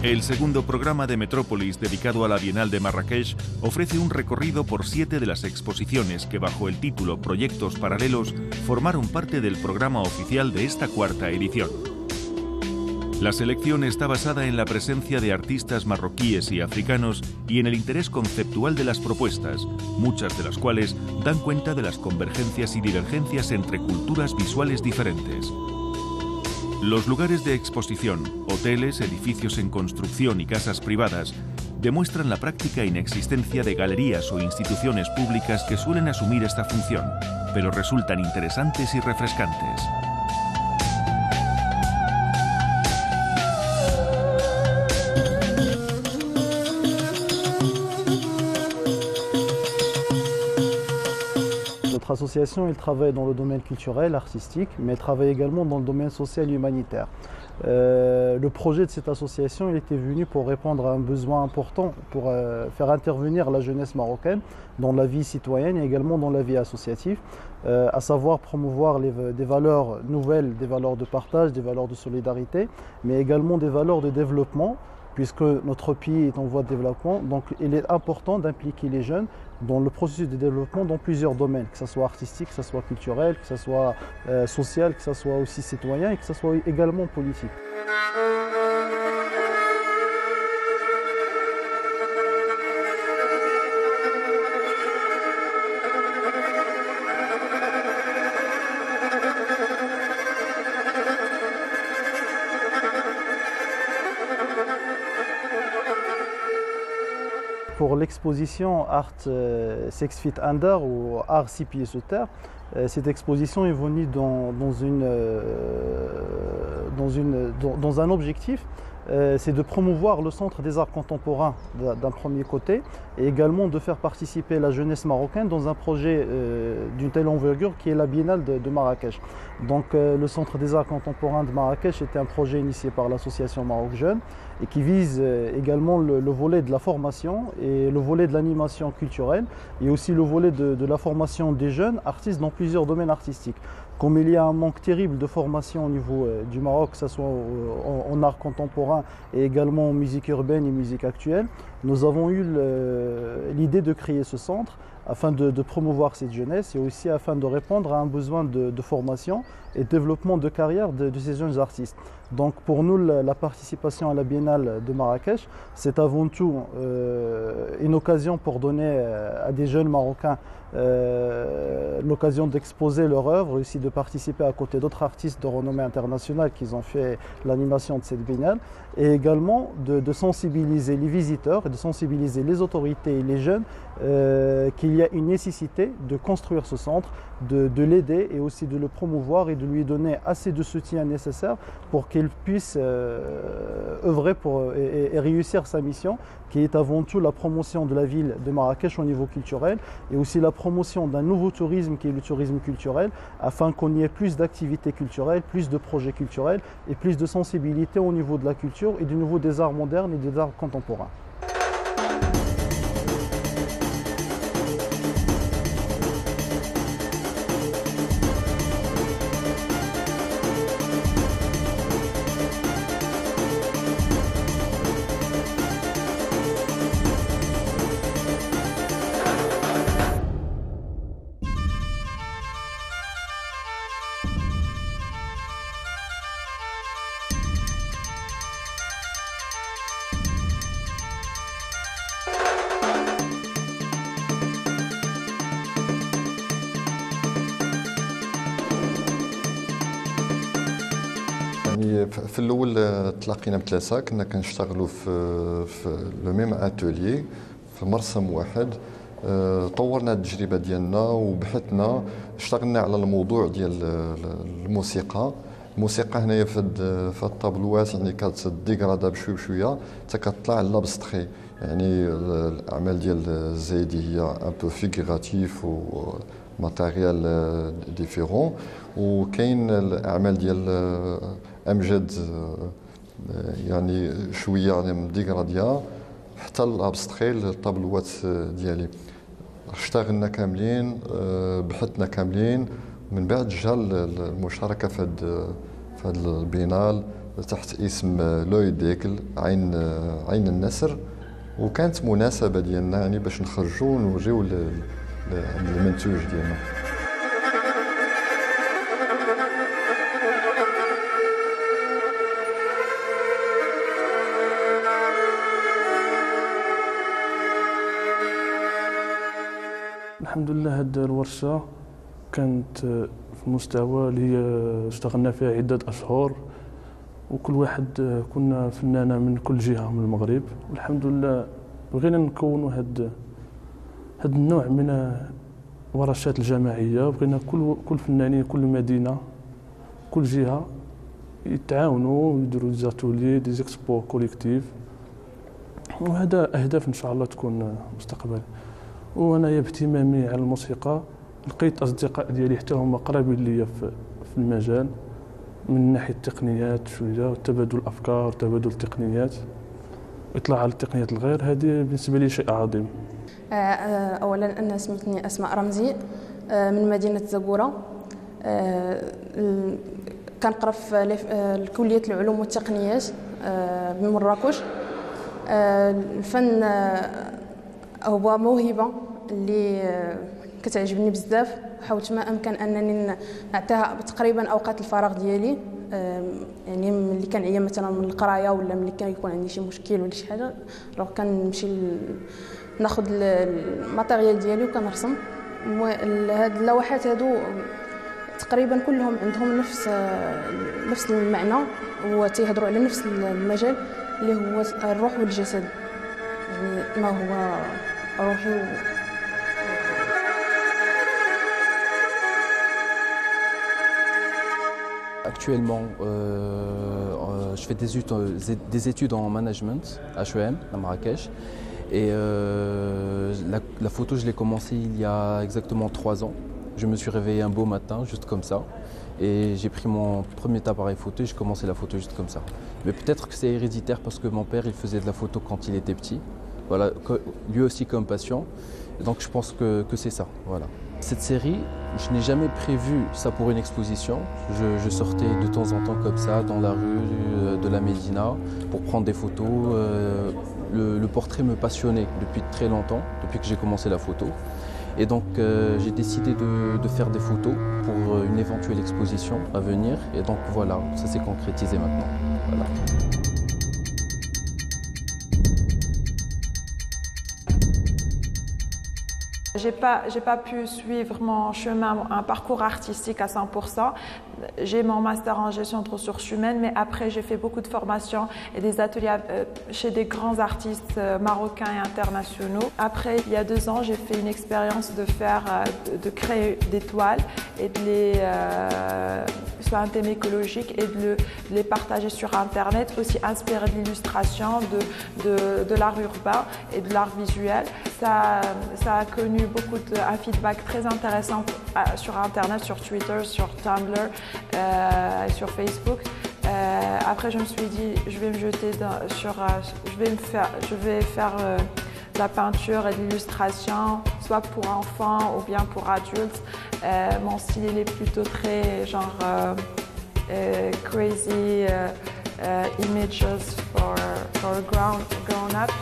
El segundo programa de Metrópolis dedicado a la Bienal de Marrakech ofrece un recorrido por 7 de las exposiciones que bajo el título Proyectos Paralelos formaron parte del programa oficial de esta cuarta edición. La selección está basada en la presencia de artistas marroquíes y africanos y en el interés conceptual de las propuestas, muchas de las cuales dan cuenta de las convergencias y divergencias entre culturas visuales diferentes. Los lugares de exposición, hoteles, edificios en construcción y casas privadas demuestran la práctica inexistencia de galerías o instituciones públicas que suelen asumir esta función, pero resultan interesantes y refrescantes. Notre association elle travaille dans le domaine culturel, artistique, mais elle travaille également dans le domaine social et humanitaire. Le projet de cette association il était venu pour répondre à un besoin important, pour faire intervenir la jeunesse marocaine dans la vie citoyenne et également dans la vie associative, à savoir promouvoir des valeurs nouvelles, des valeurs de partage, des valeurs de solidarité, mais également des valeurs de développement, puisque notre pays est en voie de développement. Donc il est important d'impliquer les jeunes dans le processus de développement dans plusieurs domaines, que ce soit artistique, que ce soit culturel, que ce soit social, que ce soit aussi citoyen et que ce soit également politique. Pour l'exposition Art 6 Feet Under ou Art 6 pieds sous terre, cette exposition est venue dans un objectif, c'est de promouvoir le Centre des Arts Contemporains d'un premier côté et également de faire participer la jeunesse marocaine dans un projet d'une telle envergure qui est la Biennale de Marrakech. Donc le Centre des Arts Contemporains de Marrakech était un projet initié par l'association Maroc Jeune et qui vise également le volet de la formation et le volet de l'animation culturelle et aussi le volet de la formation des jeunes artistes dans plusieurs domaines artistiques. Comme il y a un manque terrible de formation au niveau du Maroc, que ce soit en art contemporain et également en musique urbaine et musique actuelle, nous avons eu l'idée de créer ce centre afin de promouvoir cette jeunesse et aussi afin de répondre à un besoin de formation et de développement de carrière de ces jeunes artistes. Donc pour nous, la participation à la Biennale de Marrakech, c'est avant tout une occasion pour donner à des jeunes Marocains l'occasion d'exposer leur œuvre et aussi de participer à côté d'autres artistes de renommée internationale qui ont fait l'animation de cette Biennale et également de sensibiliser les visiteurs et de sensibiliser les autorités et les jeunes qu'il y a une nécessité de construire ce centre, de l'aider et aussi de le promouvoir et de lui donner assez de soutien nécessaire pour qu'il puisse œuvrer et réussir sa mission qui est avant tout la promotion de la ville de Marrakech au niveau culturel et aussi la promotion d'un nouveau tourisme qui est le tourisme culturel afin qu'on y ait plus d'activités culturelles, plus de projets culturels et plus de sensibilité au niveau de la culture et du niveau des arts modernes et des arts contemporains. في الاول تلاقينا بثلاثه كنا كنشتغلوا في لو ميم اتوليي في مرسم واحد طورنا التجربه ديالنا وبحثنا اشتغلنا على الموضوع ديال الموسيقى هنايا في الطابلوات يعني كتديغرادا بشويه بشويه حتى كتطلع لابستخي يعني الاعمال ديال الزايدي هي ان بو فيغوراتيف و ماتيريال ديفيرون وكاين الاعمال ديال امجد يعني شويه يعني مديغراديا حتى الابستخي الطابلوات ديالي اشتغلنا كاملين بحثنا كاملين من بعد جا المشاركه في هاد البينال تحت اسم لوي ديكل عين النسر، وكانت مناسبة ديالنا يعني باش نخرجوا ونوريو المنتوج ديالنا. الحمد لله هاد الورشة كانت في مستوى اللي هي اشتغلنا فيها عدة أشهر، وكل واحد كنا فنانة من كل جهة من المغرب، والحمد لله بغينا نكونوا هاد النوع من الورشات الجماعية. بغينا كل فنانين كل مدينة كل جهة يتعاونوا ويديروا دي زاتولي دي زيكسبو كوليكتيف، وهذا أهداف إن شاء الله تكون مستقبلا. وأنا باهتمامي على الموسيقى لقيت أصدقاء ديالي حتى هما قرابين ليا في المجال من ناحية التقنيات شوية، وتبادل الأفكار وتبادل التقنيات، إطلاع على التقنيات الغير. هذه بالنسبة لي شيء عظيم. أولا أنا سميتني أسماء رمزي من مدينة زاكورة، كنقرا في كلية العلوم والتقنيات بمراكش. الفن هو موهبة اللي كتعجبني بزاف، حاولت ما أمكن أنني نعطيها تقريبا أوقات الفراغ ديالي، يعني ملي كنعيا مثلا من القرايه ولا ملي كيكون عندي شي مشكل ولا شي حاجه، راه كنمشي ناخذ الماتيريال ديالي وكنرسم. هاد اللوحات هادو تقريبا كلهم عندهم نفس المعنى وتيهضروا على نفس المجال اللي هو الروح والجسد، يعني ما هو روحي Actuellement, je fais des études en management, HEM, à Marrakech. Et la photo, je l'ai commencée il y a exactement 3 ans. Je me suis réveillé un beau matin, juste comme ça. Et j'ai pris mon premier appareil photo et j'ai commencé la photo juste comme ça. Mais peut-être que c'est héréditaire parce que mon père, il faisait de la photo quand il était petit. Voilà, lui aussi comme passion. Donc je pense que c'est ça, voilà. Cette série, je n'ai jamais prévu ça pour une exposition. Je sortais de temps en temps comme ça dans la rue de la Médina pour prendre des photos. Le portrait me passionnait depuis très longtemps, depuis que j'ai commencé la photo. Et donc j'ai décidé de faire des photos pour une éventuelle exposition à venir. Et donc voilà, ça s'est concrétisé maintenant. Voilà. J'ai pas pu suivre mon chemin, un parcours artistique à 100%. J'ai mon master en gestion de ressources humaines, mais après j'ai fait beaucoup de formations et des ateliers chez des grands artistes marocains et internationaux. Après, il y a 2 ans, j'ai fait une expérience de créer des toiles et de sur un thème écologique et de les partager sur Internet, aussi inspiré de l'illustration, de l'art urbain et de l'art visuel. Ça a connu un feedback très intéressant sur Internet, sur Twitter, sur Tumblr, sur Facebook. Après, je me suis dit, je vais me jeter je vais faire de la peinture et de l'illustration, soit pour enfants ou bien pour adultes. Mon style il est plutôt très genre crazy images for grown-ups.